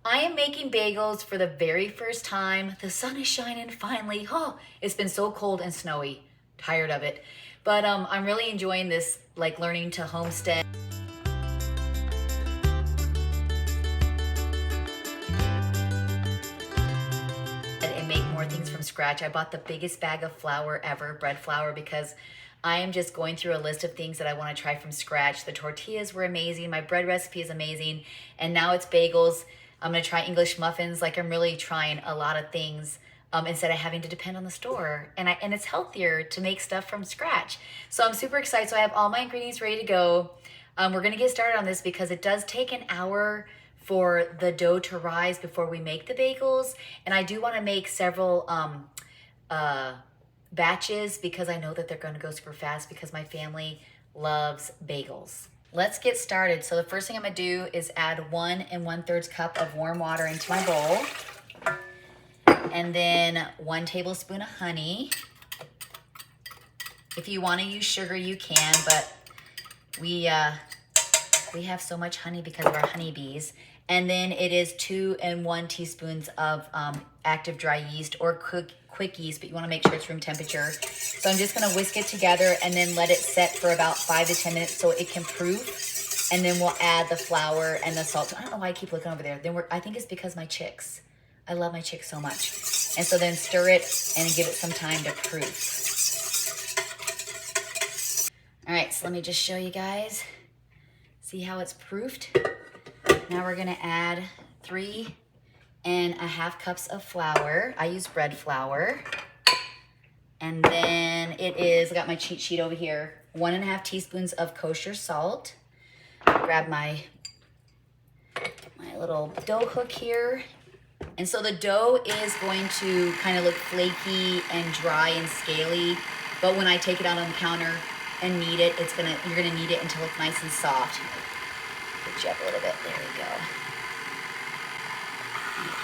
I am making bagels for the very first time. The sun is shining finally. Oh, it's been so cold and snowy. Tired of it. But I'm really enjoying this, like learning to homestead and make more things from scratch. I bought the biggest bag of flour ever, bread flour, because I am just going through a list of things that I want to try from scratch. The tortillas were amazing. My bread recipe is amazing. And now it's bagels. I'm going to try English muffins. Like, I'm really trying a lot of things instead of having to depend on the store. And it's healthier to make stuff from scratch. So I'm super excited. So I have all my ingredients ready to go. We're going to get started on this because it does take an hour for the dough to rise before we make the bagels. And I do want to make several batches because I know that they're going to go super fast because my family loves bagels. Let's get started. So the first thing I'm going to do is add 1 1/3 cup of warm water into my bowl. And then 1 tablespoon of honey. If you want to use sugar, you can, but we have so much honey because of our honeybees. And then it is 2 1 teaspoons of active dry yeast or quick yeast, but you want to make sure it's room temperature. So I'm just going to whisk it together and then let it set for about 5 to 10 minutes so it can proof. And then we'll add the flour and the salt. I don't know why I keep looking over there. I think it's because my chicks. I love my chicks so much. And so then stir it and give it some time to proof. All right, so let me just show you guys. See how it's proofed? Now we're gonna add 3 1/2 cups of flour. I use bread flour. And then I got my cheat sheet over here, 1 1/2 teaspoons of kosher salt. Grab my little dough hook here. And so the dough is going to kind of look flaky and dry and scaly, but when I take it out on the counter and knead it, you're gonna knead it until it's nice and soft. Put you up a little bit, there we go.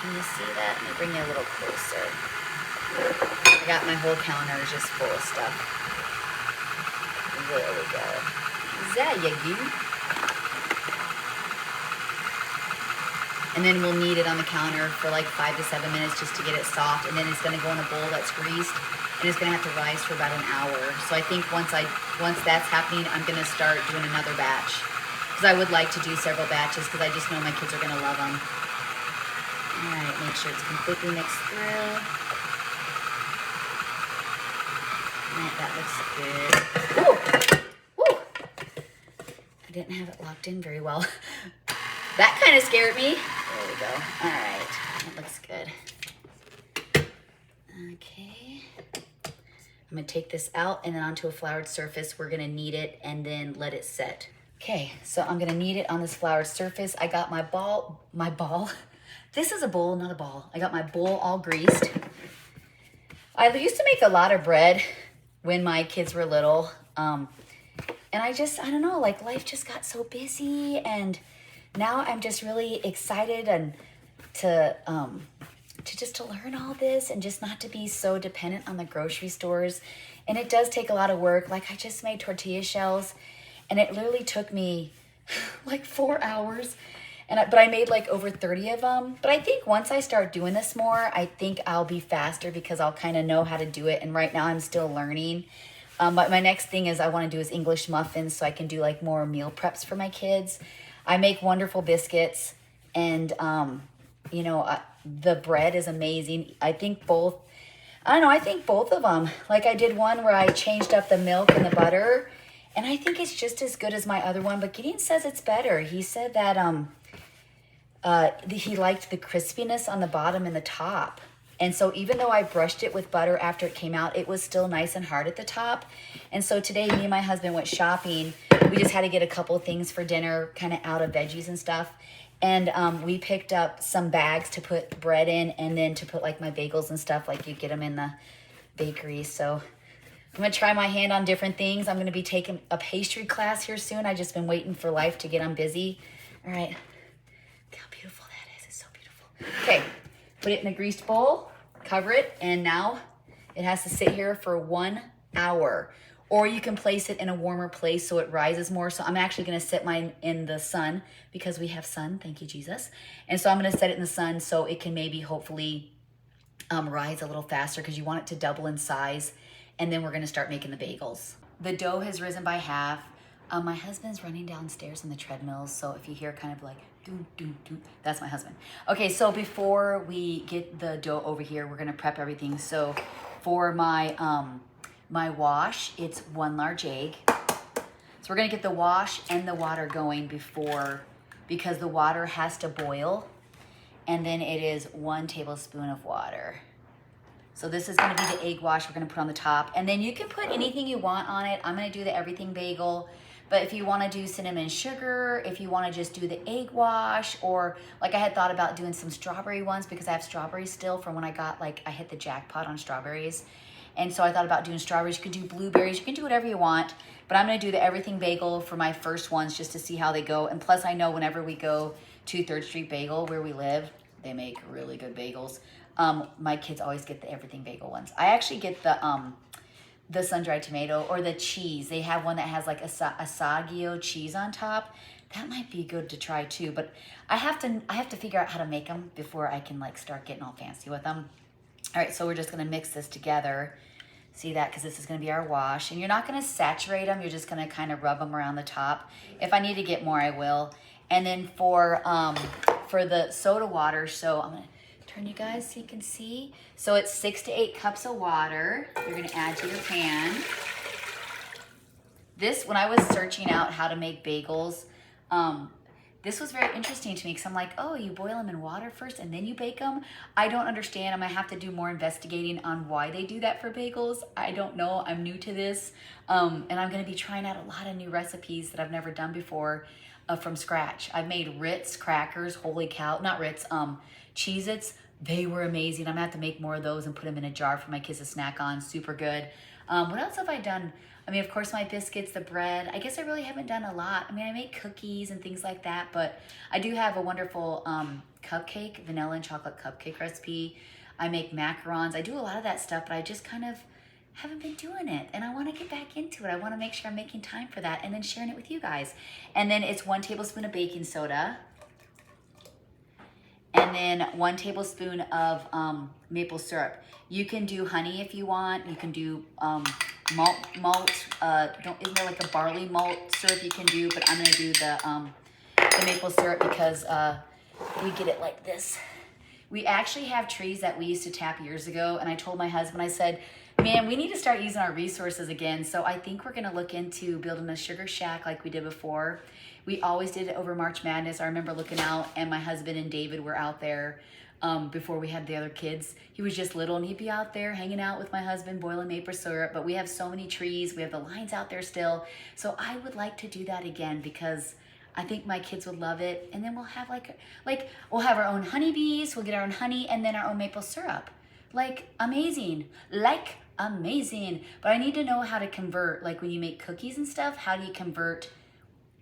Can you see that? Let me bring you a little closer. I got my whole counter just full of stuff. There we go. There you go. And then we'll knead it on the counter for like 5 to 7 minutes just to get it soft. And then it's gonna go in a bowl that's greased and it's gonna have to rise for about an hour. So I think once that's happening, I'm gonna start doing another batch. Because I would like to do several batches because I just know my kids are gonna love them. All right, make sure it's completely mixed through. All right, that looks good. Woo! Woo! I didn't have it locked in very well. That kind of scared me. There we go. All right, that looks good. Okay. I'm gonna take this out and then onto a floured surface. We're gonna knead it and then let it set. Okay, so I'm gonna knead it on this floured surface. I got my ball. This is a bowl, not a ball. I got my bowl all greased. I used to make a lot of bread when my kids were little. And I don't know, like life just got so busy, and now I'm just really excited and to learn all this and just not to be so dependent on the grocery stores. And it does take a lot of work. Like, I just made tortilla shells and it literally took me like 4 hours. But I made like over 30 of them. But I think once I start doing this more, I think I'll be faster because I'll kind of know how to do it. And right now I'm still learning. But my next thing I want to do is English muffins so I can do like more meal preps for my kids. I make wonderful biscuits, and the bread is amazing. I think both of them. Like, I did one where I changed up the milk and the butter, and I think it's just as good as my other one, but Gideon says it's better. He said that he liked the crispiness on the bottom and the top. And so even though I brushed it with butter after it came out, it was still nice and hard at the top. And so today, me and my husband went shopping. We just had to get a couple of things for dinner, kind of out of veggies and stuff. And we picked up some bags to put bread in and then to put like my bagels and stuff, like you get them in the bakery. So I'm going to try my hand on different things. I'm going to be taking a pastry class here soon. I've just been waiting for life to get on busy. All right. Look how beautiful that is. It's so beautiful. Okay. Put it in a greased bowl. Cover it, and now it has to sit here for 1 hour. or you can place it in a warmer place so it rises more. So I'm actually gonna set mine in the sun because we have sun, thank you, Jesus. And so I'm gonna set it in the sun so it can maybe hopefully rise a little faster because you want it to double in size. And then we're gonna start making the bagels. The dough has risen by half. My husband's running downstairs in the treadmills, so if you hear kind of like doo, doo, doo, that's my husband. Okay, so before we get the dough over here, we're gonna prep everything. So for my my wash, it's 1 large egg. So we're gonna get the wash and the water going because the water has to boil, and then it is 1 tablespoon of water. So this is gonna be the egg wash we're gonna put on the top, and then you can put anything you want on it. I'm gonna do the everything bagel, but if you wanna do cinnamon sugar, if you wanna just do the egg wash, or like I had thought about doing some strawberry ones because I have strawberries still from when I hit the jackpot on strawberries. And so I thought about doing strawberries. You can do blueberries, you can do whatever you want, but I'm gonna do the everything bagel for my first ones just to see how they go. And plus I know whenever we go to 3rd Street Bagel where we live, they make really good bagels. My kids always get the everything bagel ones. I actually get the sun-dried tomato or the cheese. They have one that has like Asagio cheese on top. That might be good to try too, but I have to figure out how to make them before I can like start getting all fancy with them. All right, so we're just gonna mix this together. See that, because this is gonna be our wash. And you're not gonna saturate them, you're just gonna kind of rub them around the top. If I need to get more, I will. And then for the soda water, so I'm gonna turn you guys so you can see. So it's 6 to 8 cups of water you're gonna add to your pan. This, when I was searching out how to make bagels, this was very interesting to me because I'm like, oh, you boil them in water first and then you bake them? I don't understand. I'm gonna have to do more investigating on why they do that for bagels. I don't know, I'm new to this. And I'm gonna be trying out a lot of new recipes that I've never done before from scratch. I've made Ritz crackers, holy cow, not Ritz, Cheez-Its. They were amazing. I'm gonna have to make more of those and put them in a jar for my kids to snack on, super good. What else have I done? I mean, of course, my biscuits, the bread. I guess I really haven't done a lot. I mean, I make cookies and things like that, but I do have a wonderful cupcake, vanilla and chocolate cupcake recipe. I make macarons. I do a lot of that stuff, but I just kind of haven't been doing it, and I want to get back into it. I want to make sure I'm making time for that and then sharing it with you guys. And then it's 1 tablespoon of baking soda, and then 1 tablespoon of maple syrup. You can do honey if you want. You can do malt. Isn't there like a barley malt syrup you can do? But I'm gonna do the maple syrup because we get it like this. We actually have trees that we used to tap years ago, and I told my husband, I said, man, we need to start using our resources again. So I think we're gonna look into building a sugar shack like we did before. We always did it over March Madness. I remember looking out, and my husband and David were out there before we had the other kids. He was just little, and he'd be out there hanging out with my husband, boiling maple syrup. But we have so many trees. We have the lines out there still. So I would like to do that again because I think my kids would love it. And then we'll have like we'll have our own honeybees. We'll get our own honey and then our own maple syrup. Like amazing. But I need to know how to convert, like when you make cookies and stuff, how do you convert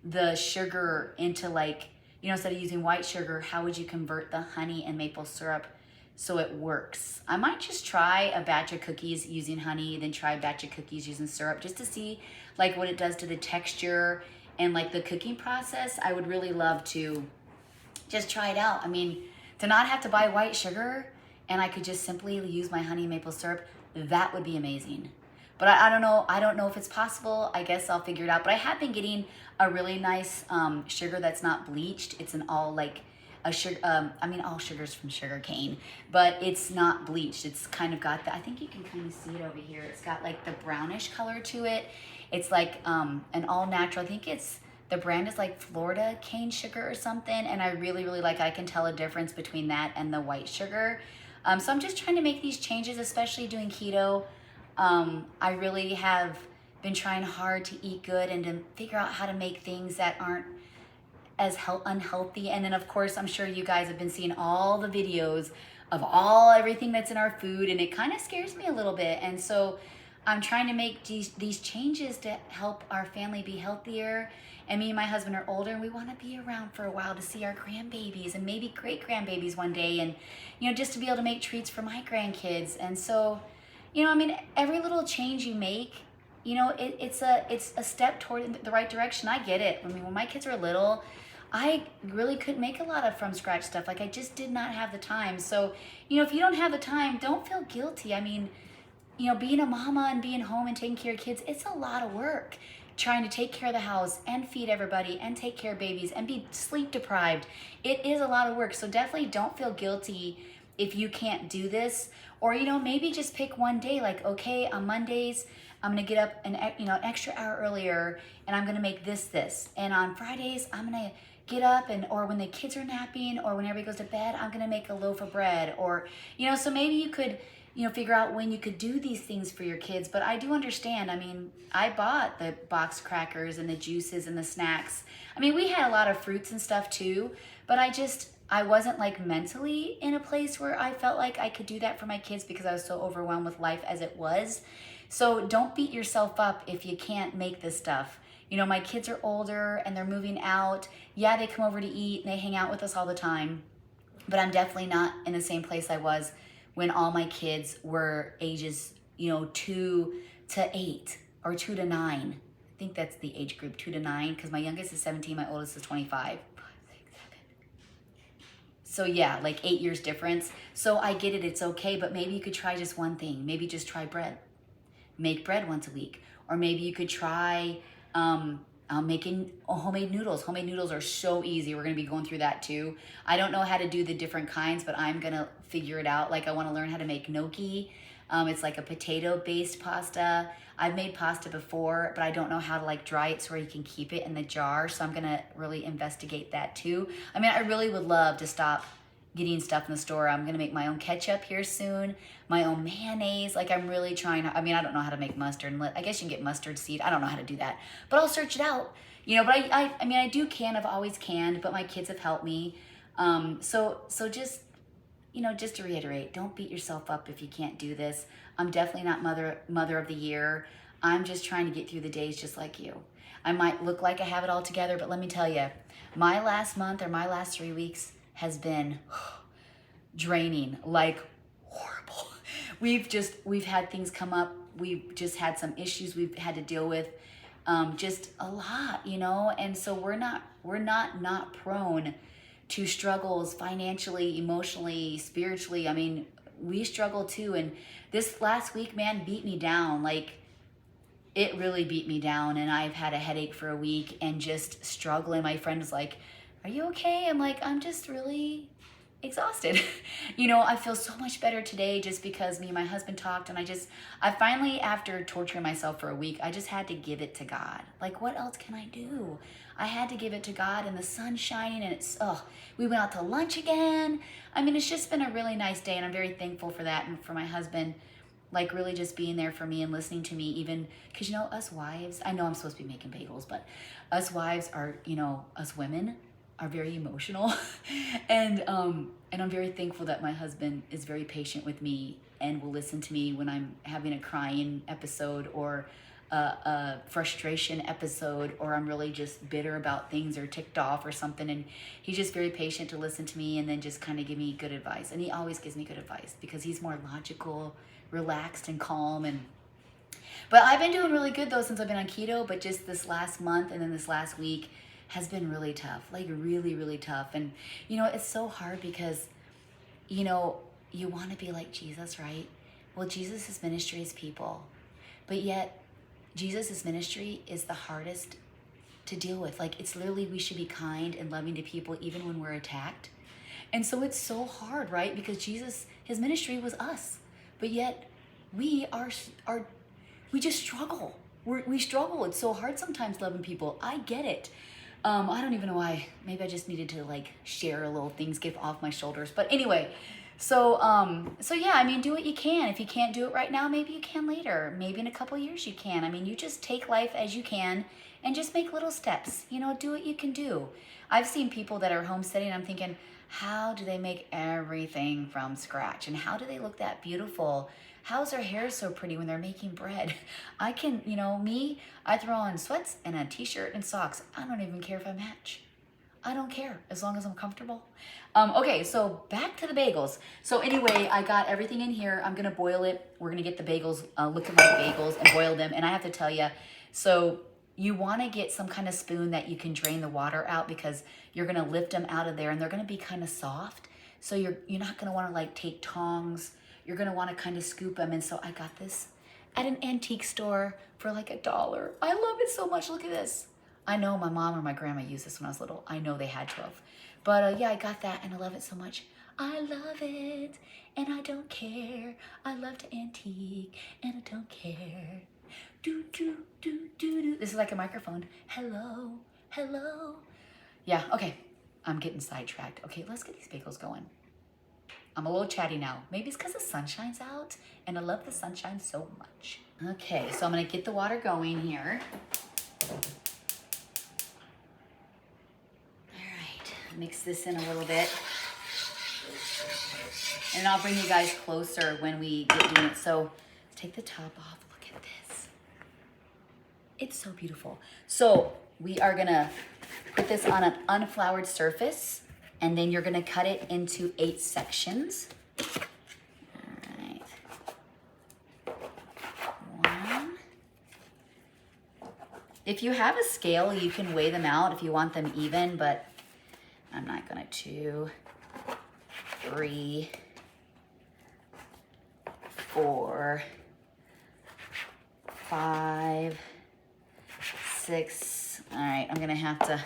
the sugar into like, you know, instead of using white sugar, how would you convert the honey and maple syrup so it works? I might just try a batch of cookies using honey, then try a batch of cookies using syrup just to see like what it does to the texture and like the cooking process. I would really love to just try it out. I mean, to not have to buy white sugar and I could just simply use my honey and maple syrup, that would be amazing. But I don't know. I don't know if it's possible. I guess I'll figure it out. But I have been getting a really nice sugar that's not bleached. It's an all like a sugar. I mean, all sugar's from sugar cane, but it's not bleached. It's kind of got the. I think you can kind of see it over here. It's got like the brownish color to it. It's like an all natural. I think it's the brand is like Florida cane sugar or something. And I really, really like. I can tell a difference between that and the white sugar. So I'm just trying to make these changes, especially doing keto. I really have been trying hard to eat good and to figure out how to make things that aren't as unhealthy. And then of course, I'm sure you guys have been seeing all the videos of everything that's in our food, and it kind of scares me a little bit. And so I'm trying to make these changes to help our family be healthier. And me and my husband are older, and we want to be around for a while to see our grandbabies and maybe great grandbabies one day. And, you know, just to be able to make treats for my grandkids. And so, you know, I mean, every little change you make you know, it's a step toward the right direction. I get it. I mean, when my kids were little, I really couldn't make a lot of from scratch stuff. Like I just did not have the time. So, you know, if you don't have the time, don't feel guilty. I mean, you know, being a mama and being home and taking care of kids, it's a lot of work. Trying to take care of the house and feed everybody and take care of babies and be sleep deprived. It is a lot of work. So definitely don't feel guilty if you can't do this. Or, you know, maybe just pick one day, like, okay, on Mondays, I'm gonna get up an extra hour earlier and I'm gonna make this. And on Fridays, I'm gonna get up or when the kids are napping or when everybody goes to bed, I'm gonna make a loaf of bread. Or, you know, so maybe you could, you know, figure out when you could do these things for your kids. But I do understand. I mean, I bought the box crackers and the juices and the snacks. I mean, we had a lot of fruits and stuff too, but I wasn't like mentally in a place where I felt like I could do that for my kids because I was so overwhelmed with life as it was. So don't beat yourself up if you can't make this stuff. You know, my kids are older and they're moving out. Yeah, they come over to eat and they hang out with us all the time, but I'm definitely not in the same place I was when all my kids were ages, you know, 2 to 8 or 2 to 9. I think that's the age group, 2 to 9, because my youngest is 17, my oldest is 25. So yeah, like 8 years difference. So I get it, it's okay, but maybe you could try just one thing. Maybe just try bread. Make bread once a week. Or maybe you could try making homemade noodles. Homemade noodles are so easy. We're gonna be going through that too. I don't know how to do the different kinds, but I'm gonna figure it out. Like I wanna learn how to make gnocchi. It's like a potato-based pasta. I've made pasta before, but I don't know how to like dry it so where you can keep it in the jar. So I'm gonna really investigate that too. I mean, I really would love to stop getting stuff in the store. I'm gonna make my own ketchup here soon, my own mayonnaise. Like I'm really trying to, I mean, I don't know how to make mustard. I guess you can get mustard seed. I don't know how to do that, but I'll search it out. You know, but I mean, I do I've always canned, but my kids have helped me. So just, you know, just to reiterate, don't beat yourself up if you can't do this. I'm definitely not mother of the year. I'm just trying to get through the days just like you. I might look like I have it all together, but let me tell you, my last month or my last 3 weeks has been draining, like horrible. We've had things come up. We've just had some issues we've had to deal with, just a lot, you know? And so we're not prone to struggles financially, emotionally, spiritually. I mean, we struggle too. And this last week, man, beat me down. Like it really beat me down. And I've had a headache for a week and just struggling. My friend was like, "Are you okay?" I'm like, "I'm just really exhausted." You know, I feel so much better today just because me and my husband talked, and I finally, after torturing myself for a week, I just had to give it to God. Like, what else can I do? I had to give it to God, and the sun's shining, and we went out to lunch again. I mean, it's just been a really nice day, and I'm very thankful for that, and for my husband, like really just being there for me and listening to me, even because, you know, us wives, I know I'm supposed to be making bagels, but us wives are, you know, us women are very emotional. And I'm very thankful that my husband is very patient with me and will listen to me when I'm having a crying episode or a frustration episode, or I'm really just bitter about things or ticked off or something. And he's just very patient to listen to me and then just kind of give me good advice. And he always gives me good advice because he's more logical, relaxed, and calm. But I've been doing really good though since I've been on keto, but just this last month and then this last week has been really tough, like really, really tough. And, you know, it's so hard because, you know, you want to be like Jesus, right? Well, Jesus' ministry is people, but yet Jesus' ministry is the hardest to deal with. Like, it's literally, we should be kind and loving to people even when we're attacked. And so it's so hard, right? Because Jesus, his ministry was us, but yet we just struggle. We struggle. It's so hard sometimes loving people. I get it. I don't even know why. Maybe I just needed to like share a little things, get off my shoulders. But anyway, so yeah, I mean, do what you can. If you can't do it right now, maybe you can later. Maybe in a couple years you can. I mean, you just take life as you can and just make little steps. You know, do what you can do. I've seen people that are homesteading. I'm thinking, how do they make everything from scratch? And how do they look that beautiful? How's their hair so pretty when they're making bread? I can, you know, I throw on sweats and a t-shirt and socks. I don't even care if I match. I don't care as long as I'm comfortable. Okay, so back to the bagels. So anyway, I got everything in here. I'm gonna boil it. We're gonna get the bagels, looking like bagels, and boil them. And I have to tell you, so you wanna get some kind of spoon that you can drain the water out, because you're gonna lift them out of there and they're gonna be kind of soft. So you're not gonna wanna like take tongs. You're gonna wanna kind of scoop them. And so I got this at an antique store for like $1. I love it so much. Look at this. I know my mom or my grandma used this when I was little. I know they had 12. But yeah, I got that and I love it so much. I love it and I don't care. I love to antique and I don't care. Do, do, do, do, do. This is like a microphone. Hello, hello. Yeah, okay. I'm getting sidetracked. Okay, let's get these bagels going. I'm a little chatty now. Maybe it's because the sun shines out and I love the sunshine so much. Okay, so I'm gonna get the water going here. Mix this in a little bit. And I'll bring you guys closer when we get doing it. So take the top off. Look at this. It's so beautiful. So we are gonna put this on an unfloured surface, and then you're gonna cut it into 8 sections. All right. 1. If you have a scale, you can weigh them out if you want them even, but I'm not gonna. 2, 3, 4, 5, 6. All right, I'm gonna have to,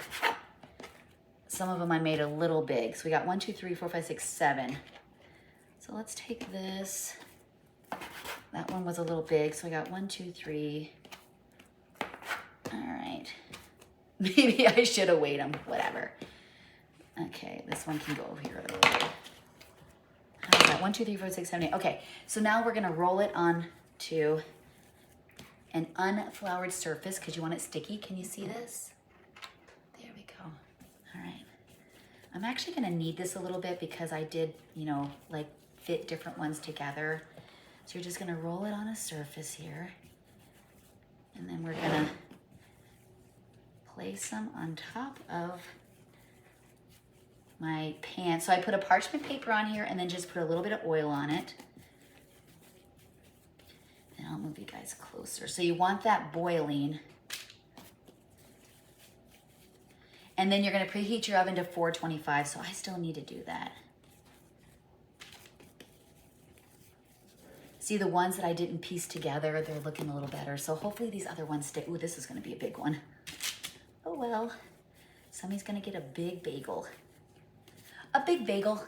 some of them I made a little big. So we got 1, 2, 3, 4, 5, 6, 7. So let's take this. That one was a little big, so I got 1, 2, 3. All right. Maybe I should have weighed them, whatever. Okay, this one can go over here a little bit. How is that? 1, 2, 3, 4, 6, 7, 8. Okay, so now we're gonna roll it on to an unfloured surface because you want it sticky. Can you see this? There we go. All right. I'm actually gonna knead this a little bit because I did, like fit different ones together. So you're just gonna roll it on a surface here. And then we're gonna place them on top of my pan. So I put a parchment paper on here and then just put a little bit of oil on it. And I'll move you guys closer. So you want that boiling. And then you're gonna preheat your oven to 425, so I still need to do that. See, the ones that I didn't piece together, they're looking a little better. So hopefully these other ones stay. Ooh, this is gonna be a big one. Oh well, somebody's gonna get a big bagel. A big bagel.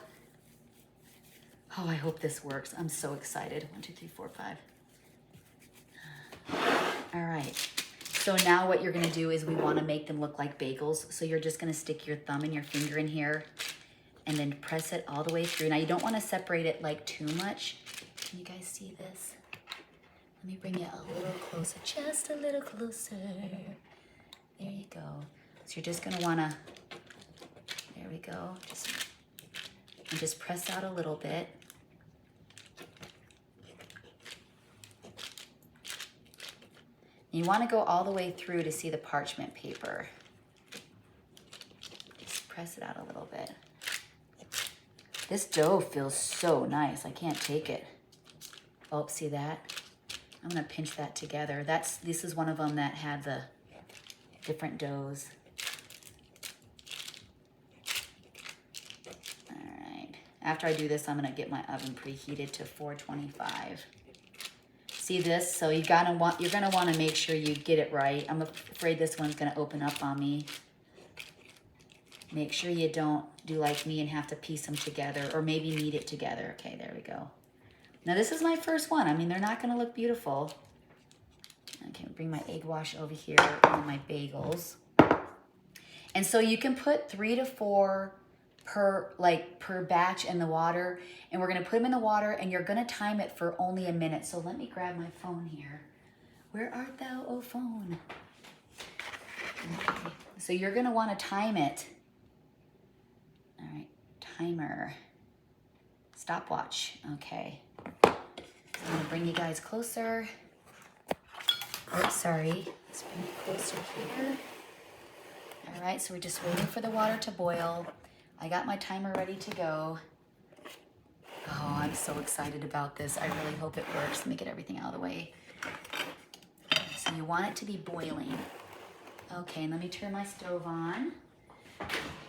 Oh, I hope this works. I'm so excited. 1, 2, 3, 4, 5. All right. So now what you're gonna do is we wanna make them look like bagels. So you're just gonna stick your thumb and your finger in here and then press it all the way through. Now you don't wanna separate it like too much. Can you guys see this? Let me bring it a little closer, just a little closer. There you go. So you're just gonna wanna, there we go. Just press out a little bit. You want to go all the way through to see the parchment paper. Just press it out a little bit. This dough feels so nice. I can't take it. Oh, see that? I'm gonna pinch that together. This is one of them that had the different doughs. All right. After I do this, I'm gonna get my oven preheated to 425. See this? So you're gonna want to make sure you get it right. I'm afraid this one's gonna open up on me. Make sure you don't do like me and have to piece them together, or maybe knead it together. Okay, there we go. Now this is my first one. I mean, they're not gonna look beautiful. Okay, bring my egg wash over here on my bagels. And so you can put 3 to 4 per batch in the water, and we're gonna put them in the water, and you're gonna time it for only a minute. So let me grab my phone here. Where art thou, oh phone? Okay. So you're gonna wanna time it. All right, timer, stopwatch, okay. So I'm gonna bring you guys closer. Oh, sorry, let's bring it closer here. All right, so we're just waiting for the water to boil. I got my timer ready to go. Oh, I'm so excited about this. I really hope it works. Let me get everything out of the way. So you want it to be boiling. Okay, and let me turn my stove on.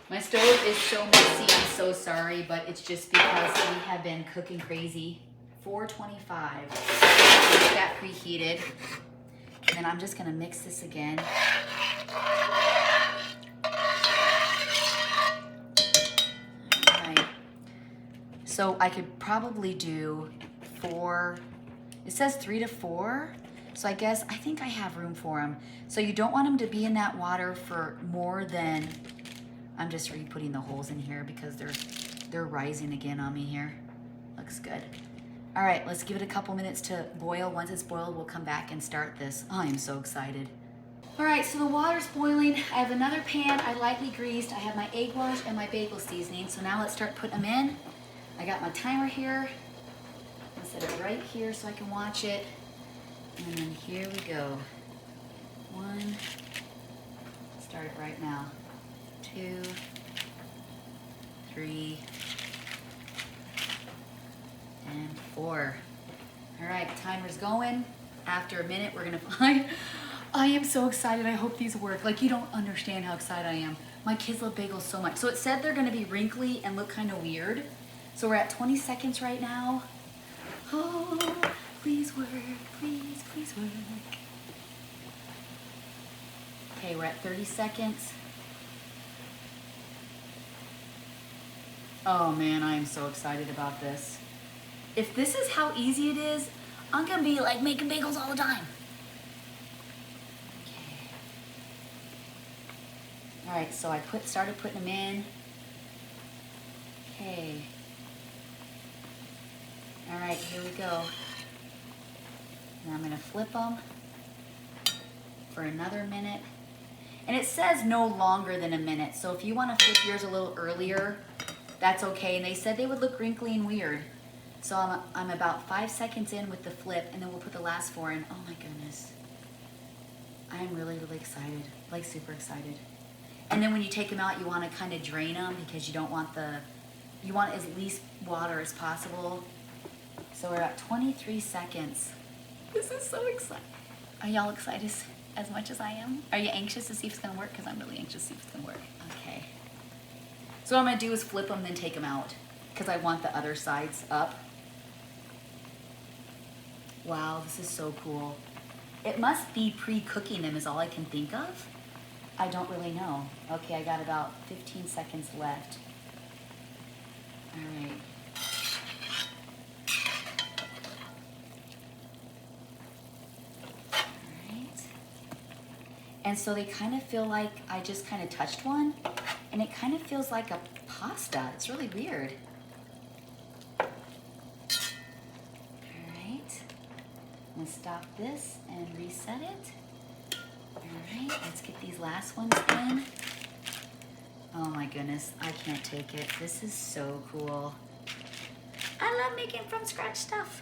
My stove is so messy, I'm so sorry, but it's just because we have been cooking crazy. 425. Get that preheated. And then I'm just gonna mix this again. Alright. So I could probably do 4, it says 3 to 4. So I think I have room for them. So you don't want them to be in that water for more than, I'm just re-putting the holes in here because they're rising again on me here. Looks good. All right, let's give it a couple minutes to boil. Once it's boiled, we'll come back and start this. Oh, I am so excited. All right, so the water's boiling. I have another pan I lightly greased. I have my egg wash and my bagel seasoning. So now let's start putting them in. I got my timer here. I'll set it right here so I can watch it. And then here we go. 1, start it right now. 2, 3, and 4. All right, timer's going. After a minute, we're gonna find, I am so excited. I hope these work. Like, you don't understand how excited I am. My kids love bagels so much. So it said they're gonna be wrinkly and look kind of weird. So we're at 20 seconds right now. Oh, please work, please, please work. Okay, we're at 30 seconds. Oh man, I am so excited about this. If this is how easy it is, I'm gonna be like making bagels all the time. Okay. All right, so I started putting them in. Okay. All right, here we go. Now I'm gonna flip them for another minute. And it says no longer than a minute. So if you wanna flip yours a little earlier, that's okay. And they said they would look wrinkly and weird. So I'm about 5 seconds in with the flip, and then we'll put the last 4 in. Oh my goodness. I'm really, really excited, like super excited. And then when you take them out, you wanna kinda drain them because you don't want you want as least water as possible. So we're at 23 seconds. This is so exciting. Are y'all excited as much as I am? Are you anxious to see if it's gonna work? Because I'm really anxious to see if it's gonna work. Okay. So what I'm gonna do is flip them, then take them out because I want the other sides up. Wow, this is so cool. It must be pre-cooking them is all I can think of. I don't really know. Okay, I got about 15 seconds left. All right. And so they kind of feel like I just kind of touched one, and it kind of feels like a pasta. It's really weird. All right, I'm gonna stop this and reset it. All right, let's get these last ones in. Oh my goodness, I can't take it. This is so cool. I love making from scratch stuff.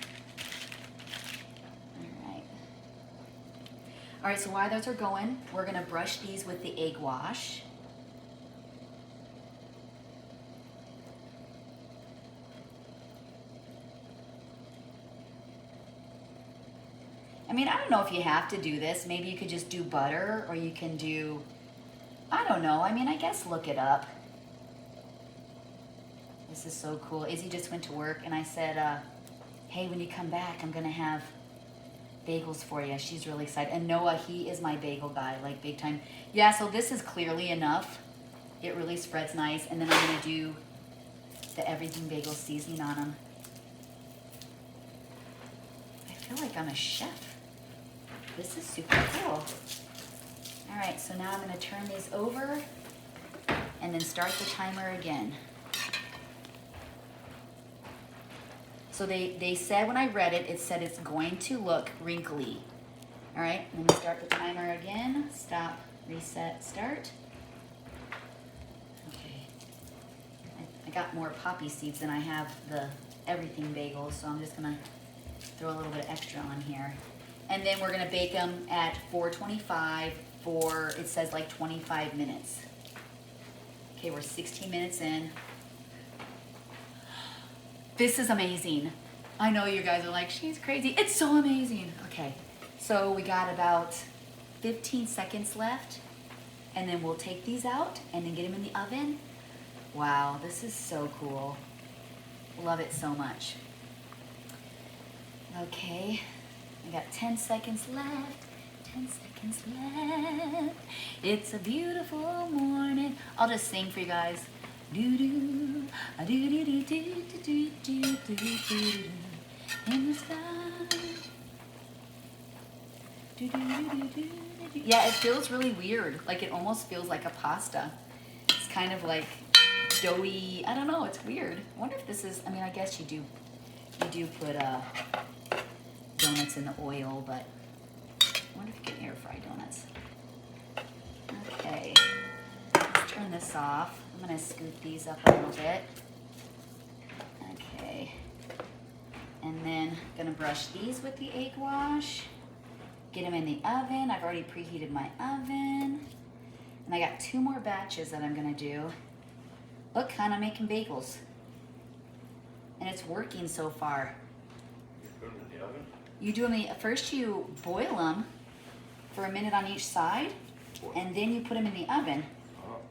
All right, so while those are going, we're gonna brush these with the egg wash. I mean, I don't know if you have to do this. Maybe you could just do butter, or you can do, I don't know. I mean, I guess look it up. This is so cool. Izzy just went to work, and I said, hey, when you come back, I'm gonna have bagels for you. She's really excited. And Noah, he is my bagel guy, like big time. Yeah, so this is clearly enough. It really spreads nice. And then I'm gonna do the everything bagel seasoning on them. I feel like I'm a chef. This is super cool. All right, so now I'm gonna turn these over and then start the timer again. So they said when I read it, it said it's going to look wrinkly. All right, let me start the timer again. Stop, reset, start. Okay. I got more poppy seeds than I have the everything bagels, so I'm just gonna throw a little bit extra on here. And then we're gonna bake them at 425 for, it says like 25 minutes. Okay, we're 16 minutes in. This is amazing. I know you guys are like, she's crazy. It's so amazing. Okay, so we got about 15 seconds left, and then we'll take these out and then get them in the oven. Wow, this is so cool. Love it so much. Okay, I got 10 seconds left. 10 seconds left. It's a beautiful morning. I'll just sing for you guys. Do do, a do do do do do do do do in the sky. Do do do do do. Yeah, it feels really weird. Like it almost feels like a pasta. It's kind of like doughy. I don't know. It's weird. I wonder if this is. I mean, I guess you do put donuts in the oil, but I wonder if you can air fry donuts. Okay, let's turn this off. I'm gonna scoop these up a little bit. Okay, and then I'm gonna brush these with the egg wash. Get them in the oven. I've already preheated my oven. And I got 2 more batches that I'm gonna do. Look, hon, I'm making bagels. And it's working so far. You put them in the oven? You do them, first you boil them for a minute on each side, and then you put them in the oven. Oh.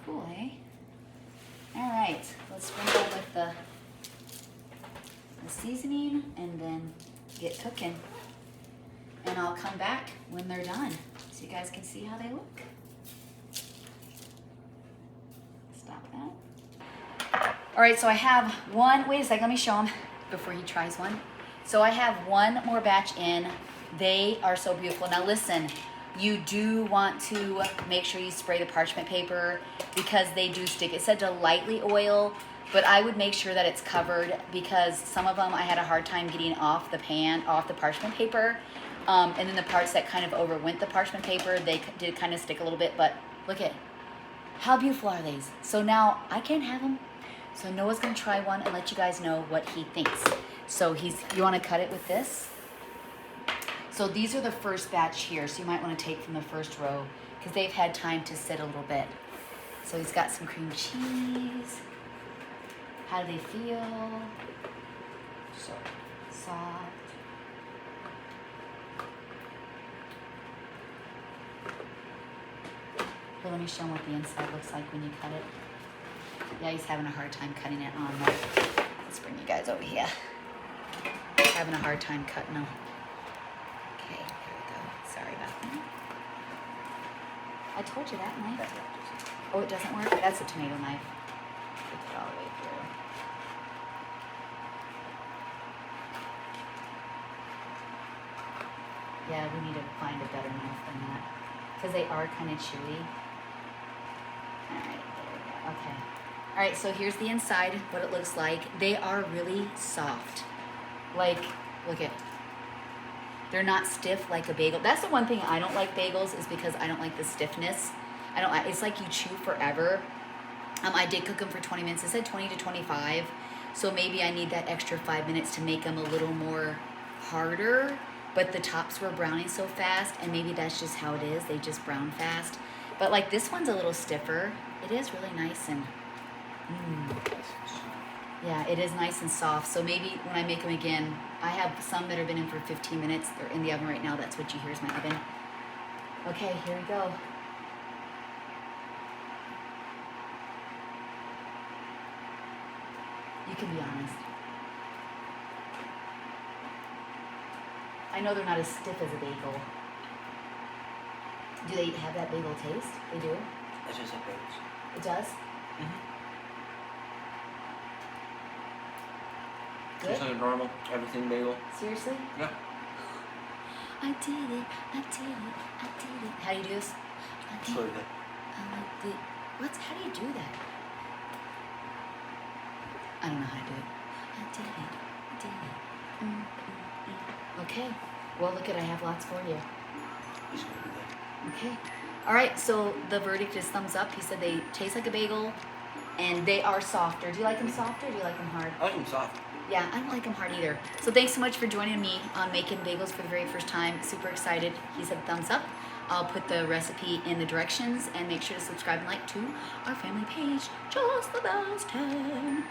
Cool, eh? All right, let's sprinkle with the seasoning and then get cooking. And I'll come back when they're done so you guys can see how they look. Stop that. All right, so I have one, wait a second, let me show him before he tries one. So I have one more batch in. They are so beautiful. Now listen, you do want to make sure you spray the parchment paper because they do stick. It said to lightly oil, but I would make sure that it's covered because some of them I had a hard time getting off the pan, off the parchment paper. And then the parts that kind of overwent the parchment paper, they did kind of stick a little bit, but look at how beautiful are these. So now I can't have them. So Noah's gonna try one and let you guys know what he thinks. So you wanna cut it with this? So these are the first batch here. So you might wanna take from the first row because they've had time to sit a little bit. So he's got some cream cheese. How do they feel? So soft. Here, let me show him what the inside looks like when you cut it. Yeah, he's having a hard time cutting it on there. Let's bring you guys over here. Having a hard time cutting them. Okay, here we go. Sorry about that. I told you that knife. Oh, it doesn't work? That's a tomato knife. Get it all the way through. Yeah, we need to find a better knife than that. Because they are kind of chewy. Alright, there we go. Okay. Alright, so here's the inside, what it looks like. They are really soft. Like, look at, they're not stiff like a bagel. That's the one thing I don't like bagels is because I don't like the stiffness. It's like you chew forever. I did cook them for 20 minutes. It said 20 to 25. So maybe I need that extra 5 minutes to make them a little more harder. But the tops were browning so fast, and maybe that's just how it is. They just brown fast. But like this one's a little stiffer. It is really nice and, yeah, it is nice and soft. So maybe when I make them again, I have some that have been in for 15 minutes. They're in the oven right now. That's what you hear is my oven. Okay, here we go. You can be honest. I know they're not as stiff as a bagel. Do they have that bagel taste? They do? It's just like bagels. It does? Good? Just like a normal everything bagel. Seriously? Yeah. I did it, I did it, I did it. How do you do this? It's really good. How do you do that? I don't know how to do it. I did it, I did it. Okay. Well, look at, I have lots for you. It's gonna be good. Okay. All right, so the verdict is thumbs up. He said they taste like a bagel, and they are softer. Do you like them softer or do you like them hard? I like them soft. Yeah, I don't like them hard either. So thanks so much for joining me on making bagels for the very first time. Super excited. He said thumbs up. I'll put the recipe in the directions, and make sure to subscribe and like to our family page. Just the best time.